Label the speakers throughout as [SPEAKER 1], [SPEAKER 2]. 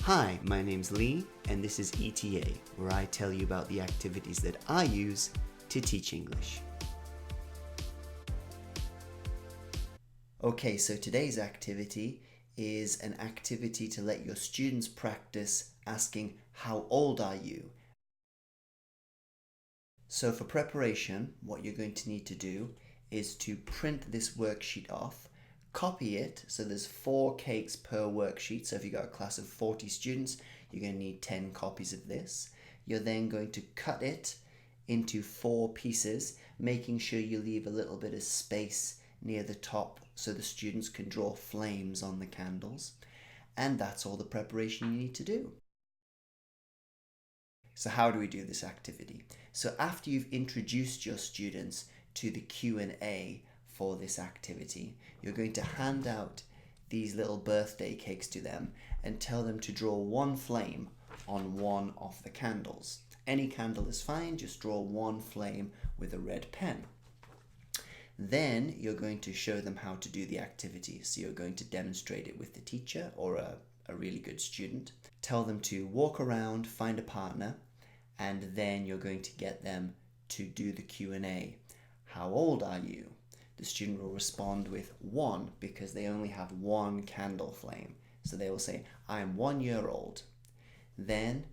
[SPEAKER 1] Hi, my name's Lee, and this is ETA, where I tell you about the activities that I use to teach English. Okay, so today's activity is an activity to let your students practice asking, "How old are you?" So for preparation, what you're going to need to do is to print this worksheet off, copy it, so there's 4 cakes per worksheet, so if you've got a class of 40 students, you're going to need 10 copies of this. You're then going to cut it into 4 pieces, making sure you leave a little bit of space near the top so the students can draw flames on the candles. And that's all the preparation you need to do. So how do we do this activity? So after you've introduced your students to the Q&A for this activity, you're going to hand out these little birthday cakes to them and tell them to draw one flame on one of the candles. Any candle is fine, just draw one flame with a red pen. Then you're going to show them how to do the activity. So you're going to demonstrate it with the teacher or a really good student. Tell them to walk around, find a partner, and then you're going to get them to do the Q&A. How old are you? The student will respond with 1 because they only have one candle flame. So they will say, "I'm 1 year old." Then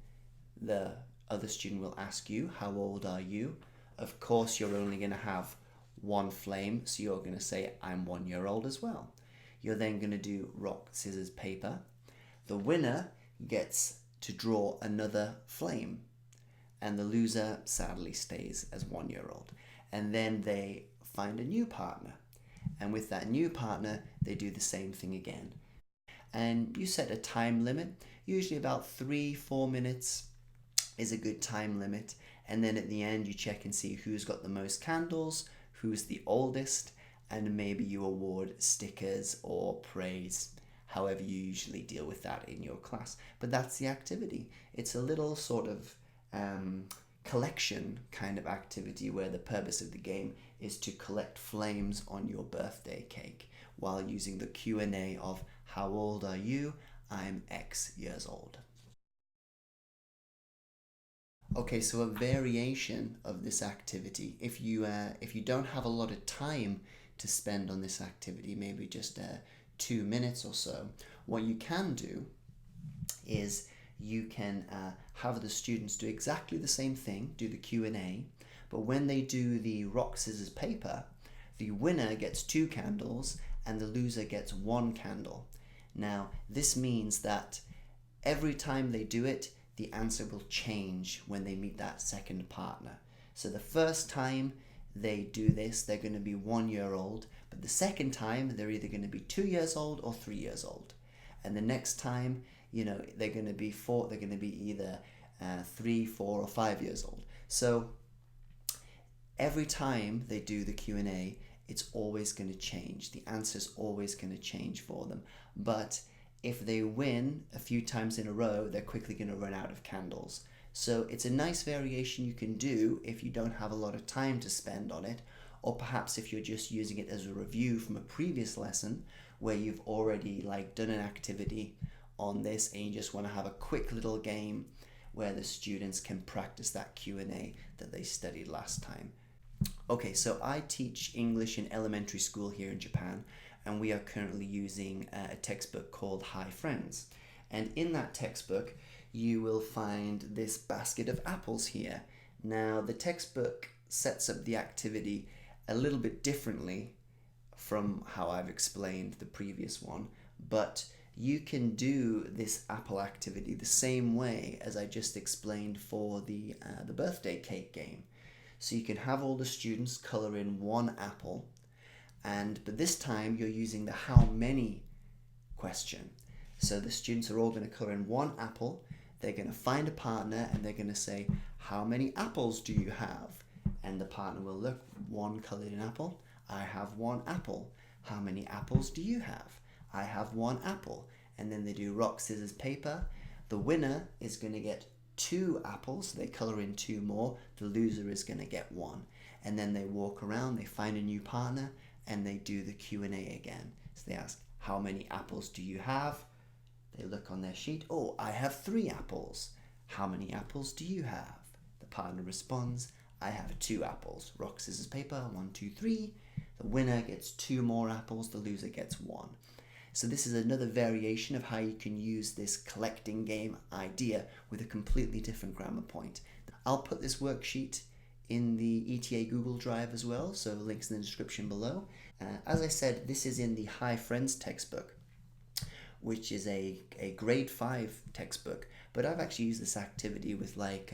[SPEAKER 1] the other student will ask you, "How old are you?" Of course, you're only going to have one flame, so you're going to say, "I'm 1 year old" as well. You're then going to do rock, scissors, paper. The winner gets to draw another flame, and the loser sadly stays as 1 year old. And then they find a new partner, and with that new partner they do the same thing again. And you set a time limit, usually about 3-4 minutes is a good time limit, and then at the end you check and see who's got the most candles, who's the oldest, and maybe you award stickers or praise, however you usually deal with that in your class. But that's the activity. It's a little sort of collection kind of activity where the purpose of the game is to collect flames on your birthday cake while using the Q&A of "How old are you? I'm X years old." Okay, so a variation of this activity, if you don't have a lot of time to spend on this activity, maybe just 2 minutes or so, what you can do is you can have the students do exactly the same thing, do the Q&A, but when they do the rock, scissors, paper, the winner gets 2 candles and the loser gets 1 candle. Now, this means that every time they do it, the answer will change when they meet that second partner. So the first time they do this, they're going to be 1 year old, but the second time they're either going to be 2 years old or 3 years old. And the next time, they're going to be either 3, 4, or 5 years old. So every time they do the Q&A, it's always going to change. The answer's always going to change for them. But if they win a few times in a row, they're quickly going to run out of candles. So it's a nice variation you can do if you don't have a lot of time to spend on it, or perhaps if you're just using it as a review from a previous lesson where you've already done an activity on this and you just want to have a quick little game where the students can practice that Q&A that they studied last time. Okay, so I teach English in elementary school here in Japan, and we are currently using a textbook called Hi Friends. And in that textbook, you will find this basket of apples here. Now, the textbook sets up the activity a little bit differently from how I've explained the previous one, but you can do this apple activity the same way as I just explained for the birthday cake game. So you can have all the students color in one apple, but this time you're using the how many question. So the students are all going to color in one apple, they're going to find a partner, and they're going to say, "How many apples do you have?" And the partner will look, 1 colored in apple, "I have 1 apple." "How many apples do you have?" "I have 1 apple." And then they do rock, scissors, paper. The winner is going to get 2 apples, so they color in 2 more. The loser is going to get 1. And then they walk around, they find a new partner, and they do the Q&A again. So they ask, "How many apples do you have?" They look look on their sheet. Oh, I have 3 apples. How many apples do you have? The partner responds, I have 2 apples. Rock, scissors, paper, 1, 2, 3. The winner gets 2 more apples, the loser gets 1. So this is another variation of how you can use this collecting game idea with a completely different grammar point. I'll put this worksheet in the ETA Google Drive as well, so links in the description below. As I said, this is in the Hi Friends textbook, which is a grade 5 textbook, but I've actually used this activity with like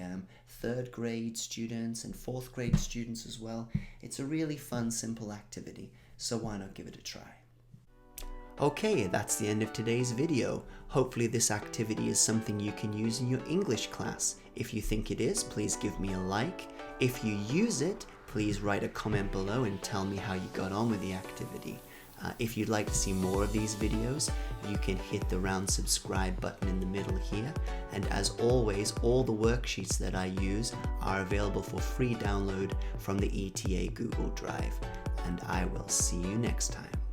[SPEAKER 1] 3rd grade students and 4th grade students as well. It's a really fun, simple activity, so why not give it a try? Okay, that's the end of today's video. Hopefully this activity is something you can use in your English class. If you think it is, please give me a like. If you use it, please write a comment below and tell me how you got on with the activity. If you'd like to see more of these videos, you can hit the round subscribe button in the middle here. And as always, all the worksheets that I use are available for free download from the ETA Google Drive. And I will see you next time.